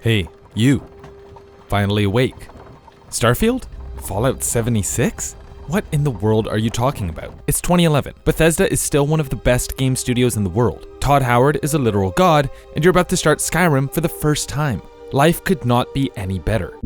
Hey, you. Finally awake. Starfield? Fallout 76? What in the world are you talking about? It's 2011. Bethesda is still one of the best game studios in the world. Todd Howard is a literal god, and you're about to start Skyrim for the first time. Life could not be any better.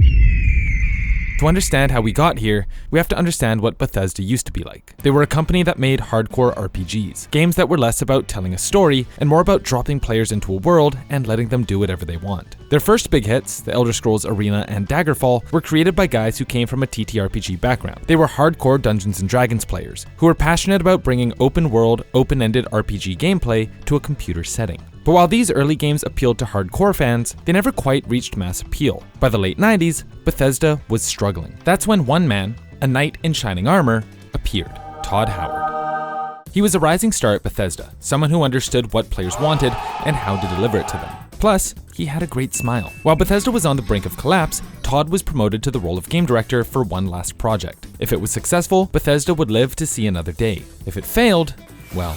To understand how we got here, we have to understand what Bethesda used to be like. They were a company that made hardcore RPGs, games that were less about telling a story and more about dropping players into a world and letting them do whatever they want. Their first big hits, the Elder Scrolls Arena and Daggerfall, were created by guys who came from a TTRPG background. They were hardcore Dungeons & Dragons players, who were passionate about bringing open-world, open-ended RPG gameplay to a computer setting. But while these early games appealed to hardcore fans, they never quite reached mass appeal. By the late 90s, Bethesda was struggling. That's when one man, a knight in shining armor, appeared, Todd Howard. He was a rising star at Bethesda, someone who understood what players wanted and how to deliver it to them. Plus, he had a great smile. While Bethesda was on the brink of collapse, Todd was promoted to the role of game director for one last project. If it was successful, Bethesda would live to see another day. If it failed, well...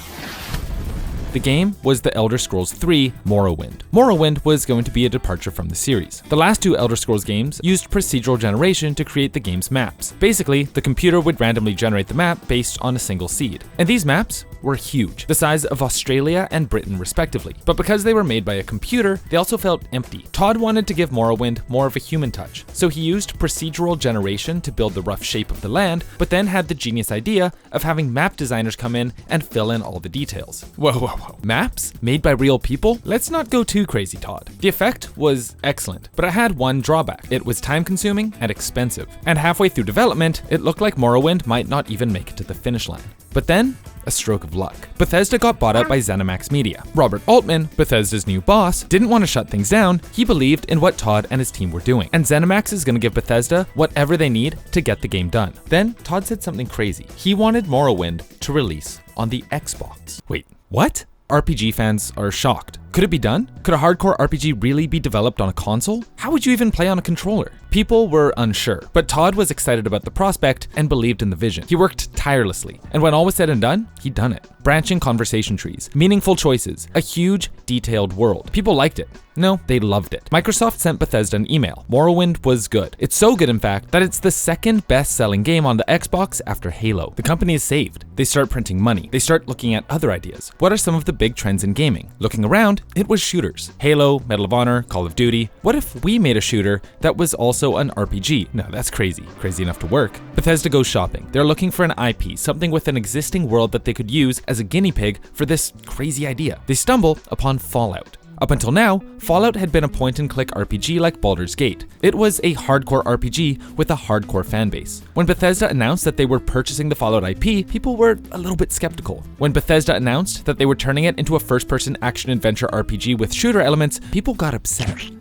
The game was the Elder Scrolls 3 Morrowind. Morrowind was going to be a departure from the series. The last two Elder Scrolls games used procedural generation to create the game's maps. Basically, the computer would randomly generate the map based on a single seed. And these maps were huge, the size of Australia and Britain respectively. But because they were made by a computer, they also felt empty. Todd wanted to give Morrowind more of a human touch, so he used procedural generation to build the rough shape of the land, but then had the genius idea of having map designers come in and fill in all the details. Whoa. Maps? Made by real people? Let's not go too crazy, Todd. The effect was excellent, but it had one drawback. It was time-consuming and expensive. And halfway through development, it looked like Morrowind might not even make it to the finish line. But then, a stroke of luck. Bethesda got bought out by Zenimax Media. Robert Altman, Bethesda's new boss, didn't want to shut things down. He believed in what Todd and his team were doing. And Zenimax is going to give Bethesda whatever they need to get the game done. Then, Todd said something crazy. He wanted Morrowind to release on the Xbox. Wait, what? RPG fans are shocked. Could it be done? Could a hardcore RPG really be developed on a console? How would you even play on a controller? People were unsure, but Todd was excited about the prospect and believed in the vision. He worked tirelessly, and when all was said and done, he'd done it. Branching conversation trees, meaningful choices, a huge, detailed world. People liked it. No, they loved it. Microsoft sent Bethesda an email. Morrowind was good. It's so good, in fact, that it's the second best-selling game on the Xbox after Halo. The company is saved. They start printing money. They start looking at other ideas. What are some of the big trends in gaming? Looking around, it was shooters. Halo, Medal of Honor, Call of Duty. What if we made a shooter that was also an RPG? No, that's crazy. Crazy enough to work. Bethesda goes shopping. They're looking for an IP, something with an existing world that they could use as a guinea pig for this crazy idea. They stumble upon Fallout. Up until now, Fallout had been a point-and-click RPG like Baldur's Gate. It was a hardcore RPG with a hardcore fanbase. When Bethesda announced that they were purchasing the Fallout IP, people were a little bit skeptical. When Bethesda announced that they were turning it into a first-person action-adventure RPG with shooter elements, people got upset.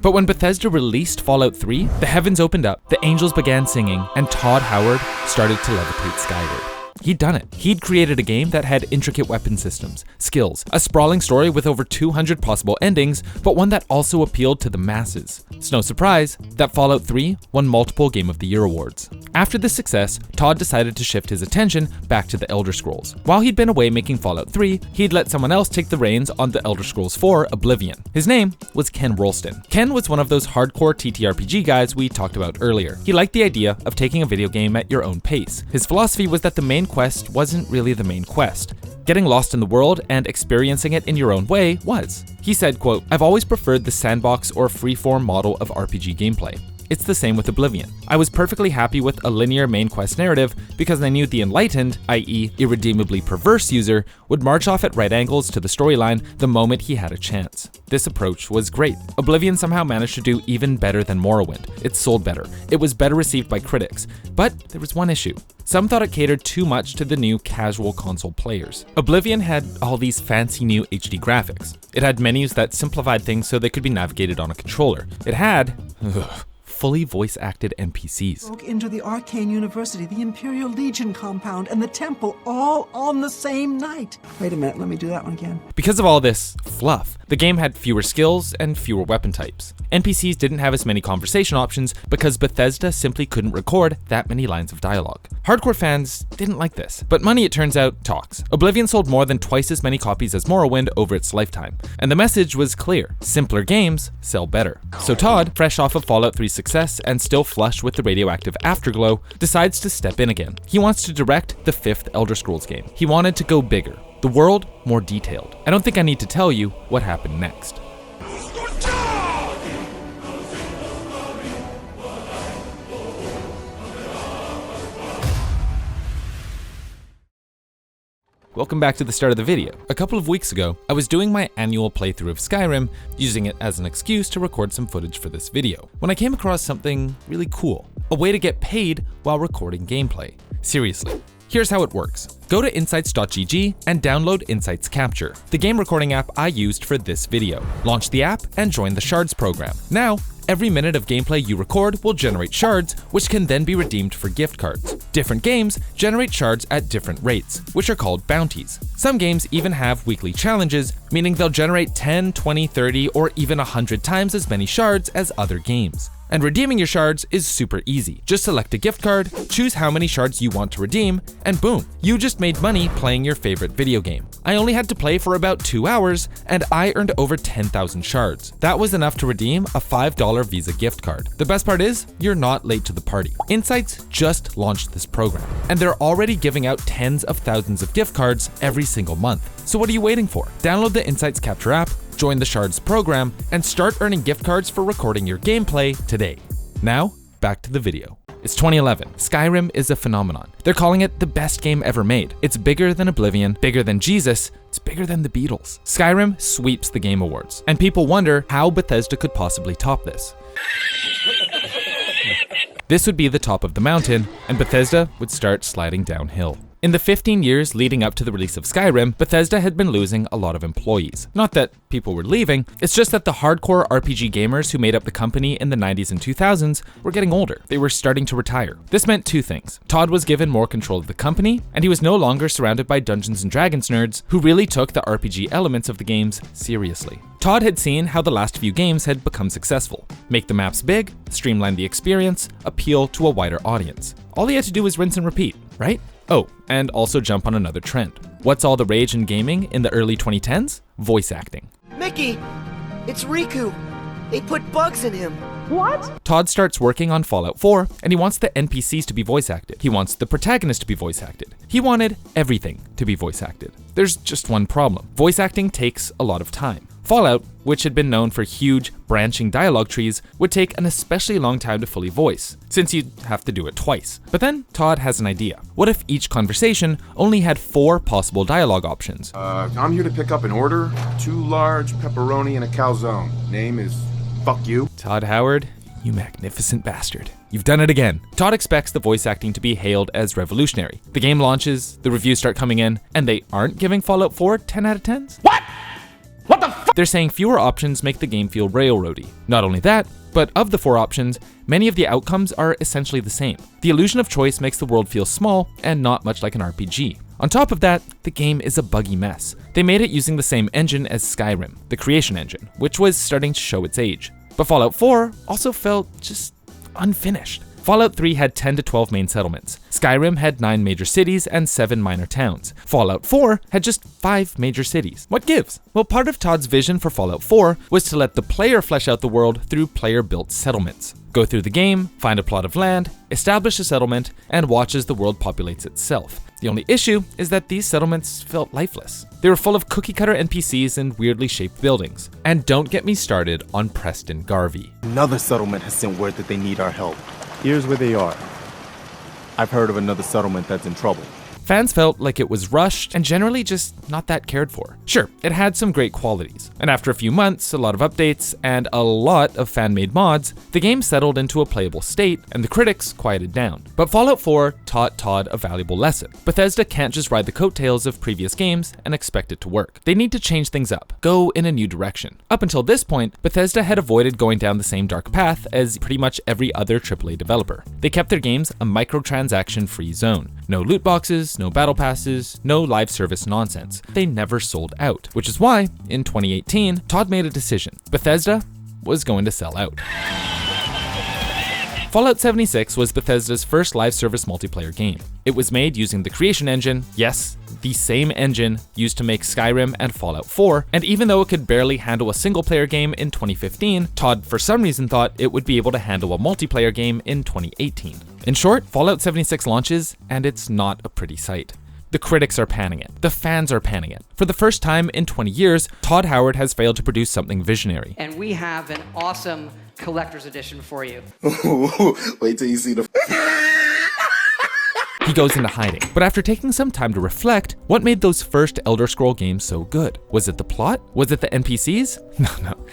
But when Bethesda released Fallout 3, the heavens opened up, the angels began singing, and Todd Howard started to levitate skyward. He'd done it. He'd created a game that had intricate weapon systems, skills, a sprawling story with over 200 possible endings, but one that also appealed to the masses. It's no surprise that Fallout 3 won multiple Game of the Year awards. After this success, Todd decided to shift his attention back to the Elder Scrolls. While he'd been away making Fallout 3, he'd let someone else take the reins on the Elder Scrolls 4 Oblivion. His name was Ken Rolston. Ken was one of those hardcore TTRPG guys we talked about earlier. He liked the idea of taking a video game at your own pace. His philosophy was that the main quest wasn't really the main quest. Getting lost in the world and experiencing it in your own way was. He said, quote, "I've always preferred the sandbox or freeform model of RPG gameplay. It's the same with Oblivion. I was perfectly happy with a linear main quest narrative because I knew the enlightened, i.e. irredeemably perverse user, would march off at right angles to the storyline the moment he had a chance. This approach was great. Oblivion somehow managed to do even better than Morrowind. It sold better. It was better received by critics. But there was one issue. Some thought it catered too much to the new casual console players. Oblivion had all these fancy new HD graphics. It had menus that simplified things so they could be navigated on a controller. It had... fully voice-acted NPCs. Broke into the Arcane University, the Imperial Legion compound, and the temple all on the same night. Wait a minute, let me do that one again. Because of all this fluff, the game had fewer skills and fewer weapon types. NPCs didn't have as many conversation options because Bethesda simply couldn't record that many lines of dialogue. Hardcore fans didn't like this, but money, it turns out, talks. Oblivion sold more than twice as many copies as Morrowind over its lifetime, and the message was clear: simpler games sell better. So Todd, fresh off of Fallout 3's success and still flushed with the radioactive afterglow, decides to step in again. He wants to direct the 5th Elder Scrolls game. He wanted to go bigger, the world more detailed. I don't think I need to tell you what happened next. Welcome back to the start of the video. A couple of weeks ago, I was doing my annual playthrough of Skyrim, using it as an excuse to record some footage for this video, when I came across something really cool. A way to get paid while recording gameplay. Seriously. Here's how it works. Go to insights.gg and download Insights Capture, the game recording app I used for this video. Launch the app and join the Shards program. Now, every minute of gameplay you record will generate shards, which can then be redeemed for gift cards. Different games generate shards at different rates, which are called bounties. Some games even have weekly challenges, meaning they'll generate 10, 20, 30, or even 100 times as many shards as other games. And redeeming your shards is super easy. Just select a gift card, choose how many shards you want to redeem, and boom, you just made money playing your favorite video game. I only had to play for about 2 hours, and I earned over 10,000 shards. That was enough to redeem a $5 Visa gift card. The best part is, you're not late to the party. Insights just launched this program, and they're already giving out tens of thousands of gift cards every single month. So what are you waiting for? Download the Insights Capture app, join the Shards program, and start earning gift cards for recording your gameplay today. Now, back to the video. It's 2011. Skyrim is a phenomenon. They're calling it the best game ever made. It's bigger than Oblivion, bigger than Jesus, it's bigger than the Beatles. Skyrim sweeps the Game Awards, and people wonder how Bethesda could possibly top this. This would be the top of the mountain, and Bethesda would start sliding downhill. In the 15 years leading up to the release of Skyrim, Bethesda had been losing a lot of employees. Not that people were leaving, it's just that the hardcore RPG gamers who made up the company in the 90s and 2000s were getting older. They were starting to retire. This meant two things. Todd was given more control of the company, and he was no longer surrounded by Dungeons & Dragons nerds who really took the RPG elements of the games seriously. Todd had seen how the last few games had become successful. Make the maps big, streamline the experience, appeal to a wider audience. All he had to do was rinse and repeat, right? Oh, and also jump on another trend. What's all the rage in gaming in the early 2010s? Voice acting. Mickey! It's Riku! They put bugs in him! What? Todd starts working on Fallout 4, and he wants the NPCs to be voice acted. He wants the protagonist to be voice acted. He wanted everything to be voice acted. There's just one problem. Voice acting takes a lot of time. Fallout, which had been known for huge, branching dialogue trees, would take an especially long time to fully voice, since you'd have to do it twice. But then, Todd has an idea. What if each conversation only had 4 possible dialogue options? I'm here to pick up an order. 2 large pepperoni and a calzone. Name is fuck you. Todd Howard, you magnificent bastard. You've done it again. Todd expects the voice acting to be hailed as revolutionary. The game launches, the reviews start coming in, and they aren't giving Fallout 4 10 out of 10s? What? What the fuck? They're saying fewer options make the game feel railroady. Not only that, but of the 4 options, many of the outcomes are essentially the same. The illusion of choice makes the world feel small and not much like an RPG. On top of that, the game is a buggy mess. They made it using the same engine as Skyrim, the creation engine, which was starting to show its age. But Fallout 4 also felt just unfinished. Fallout 3 had 10 to 12 main settlements. Skyrim had 9 major cities and 7 minor towns. Fallout 4 had just 5 major cities. What gives? Well, part of Todd's vision for Fallout 4 was to let the player flesh out the world through player-built settlements. Go through the game, find a plot of land, establish a settlement, and watch as the world populates itself. The only issue is that these settlements felt lifeless. They were full of cookie-cutter NPCs and weirdly shaped buildings. And don't get me started on Preston Garvey. Another settlement has sent word that they need our help. Here's where they are. I've heard of another settlement that's in trouble. Fans felt like it was rushed and generally just not that cared for. Sure, it had some great qualities, and after a few months, a lot of updates, and a lot of fan-made mods, the game settled into a playable state, and the critics quieted down. But Fallout 4 taught Todd a valuable lesson. Bethesda can't just ride the coattails of previous games and expect it to work. They need to change things up, go in a new direction. Up until this point, Bethesda had avoided going down the same dark path as pretty much every other AAA developer. They kept their games a microtransaction-free zone. No loot boxes, no battle passes, no live service nonsense. They never sold out, which is why, in 2018, Todd made a decision. Bethesda was going to sell out. Fallout 76 was Bethesda's first live service multiplayer game. It was made using the Creation Engine, yes, the same engine used to make Skyrim and Fallout 4, and even though it could barely handle a single-player game in 2015, Todd for some reason thought it would be able to handle a multiplayer game in 2018. In short, Fallout 76 launches, and it's not a pretty sight. The critics are panning it. The fans are panning it. For the first time in 20 years, Todd Howard has failed to produce something visionary. And we have an awesome collector's edition for you. Wait till you see the... He goes into hiding. But after taking some time to reflect, what made those first Elder Scroll games so good? Was it the plot? Was it the NPCs? No.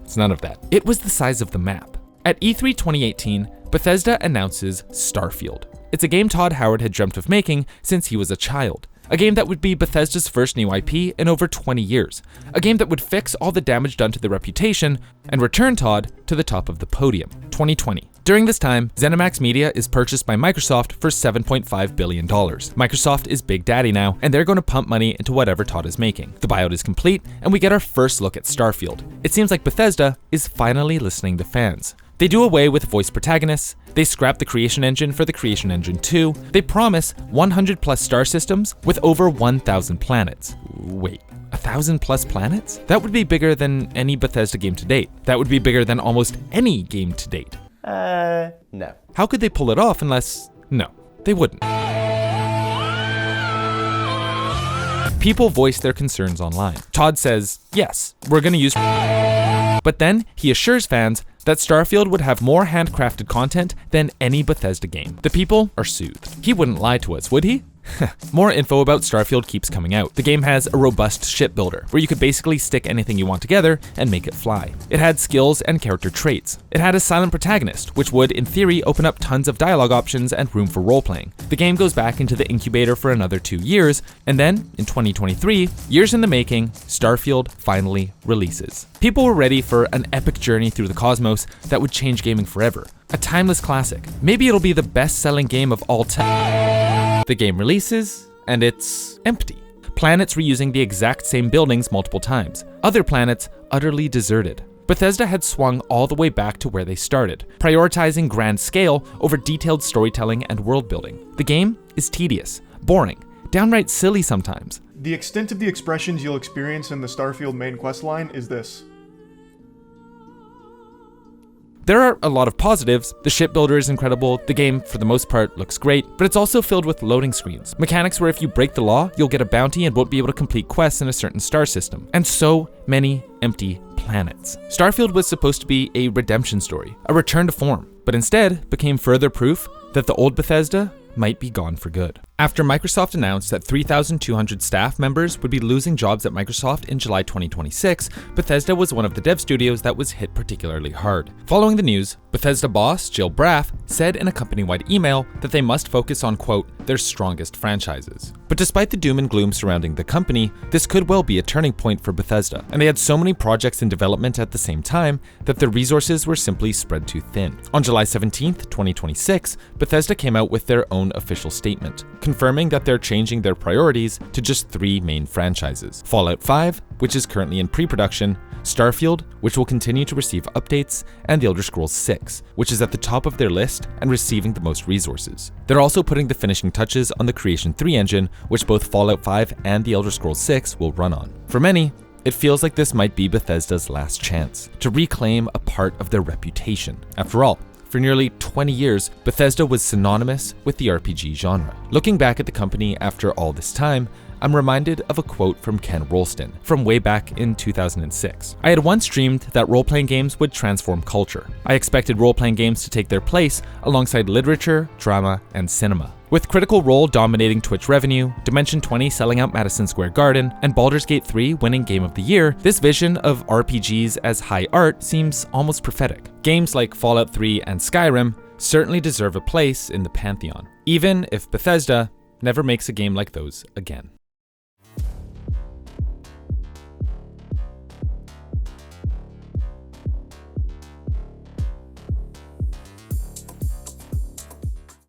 It's none of that. It was the size of the map. At E3 2018, Bethesda announces Starfield. It's a game Todd Howard had dreamt of making since he was a child. A game that would be Bethesda's first new IP in over 20 years. A game that would fix all the damage done to their reputation and return Todd to the top of the podium. 2020. During this time, Zenimax Media is purchased by Microsoft for $7.5 billion. Microsoft is Big Daddy now, and they're going to pump money into whatever Todd is making. The buyout is complete, and we get our first look at Starfield. It seems like Bethesda is finally listening to fans. They do away with voice protagonists, they scrap the Creation Engine for the Creation Engine 2, they promise 100 plus star systems with over 1,000 planets. Wait, 1,000 plus planets? That would be bigger than any Bethesda game to date. That would be bigger than almost any game to date. No. How could they pull it off unless... No, they wouldn't. People voice their concerns online. Todd says, yes, we're gonna use... But then he assures fans that Starfield would have more handcrafted content than any Bethesda game. The people are soothed. He wouldn't lie to us, would he? More info about Starfield keeps coming out. The game has a robust ship builder, where you could basically stick anything you want together and make it fly. It had skills and character traits. It had a silent protagonist, which would, in theory, open up tons of dialogue options and room for role-playing. The game goes back into the incubator for another 2 years, and then, in 2023, years in the making, Starfield finally releases. People were ready for an epic journey through the cosmos that would change gaming forever. A timeless classic. Maybe it'll be the best-selling game of all time. The game releases, and it's empty. Planets reusing the exact same buildings multiple times. Other planets utterly deserted. Bethesda had swung all the way back to where they started, prioritizing grand scale over detailed storytelling and world building. The game is tedious, boring, downright silly sometimes. The extent of the expressions you'll experience in the Starfield main questline is this. There are a lot of positives. The shipbuilder is incredible, the game, for the most part, looks great, but it's also filled with loading screens. Mechanics where if you break the law, you'll get a bounty and won't be able to complete quests in a certain star system. And so many empty planets. Starfield was supposed to be a redemption story, a return to form, but instead became further proof that the old Bethesda might be gone for good. After Microsoft announced that 3,200 staff members would be losing jobs at Microsoft in July 2026, Bethesda was one of the dev studios that was hit particularly hard. Following the news, Bethesda boss Jill Braff said in a company-wide email that they must focus on, quote, their strongest franchises. But despite the doom and gloom surrounding the company, this could well be a turning point for Bethesda, and they had so many projects in development at the same time that their resources were simply spread too thin. On July 17th, 2026, Bethesda came out with their own official statement, confirming that they're changing their priorities to just 3 main franchises. Fallout 5, which is currently in pre-production, Starfield, which will continue to receive updates, and The Elder Scrolls 6, which is at the top of their list and receiving the most resources. They're also putting the finishing touches on the Creation 3 engine, which both Fallout 5 and The Elder Scrolls 6 will run on. For many, it feels like this might be Bethesda's last chance to reclaim a part of their reputation. After all, for nearly 20 years, Bethesda was synonymous with the RPG genre. Looking back at the company after all this time, I'm reminded of a quote from Ken Rolston from way back in 2006. I had once dreamed that role-playing games would transform culture. I expected role-playing games to take their place alongside literature, drama, and cinema. With Critical Role dominating Twitch revenue, Dimension 20 selling out Madison Square Garden, and Baldur's Gate 3 winning Game of the Year, this vision of RPGs as high art seems almost prophetic. Games like Fallout 3 and Skyrim certainly deserve a place in the pantheon, even if Bethesda never makes a game like those again.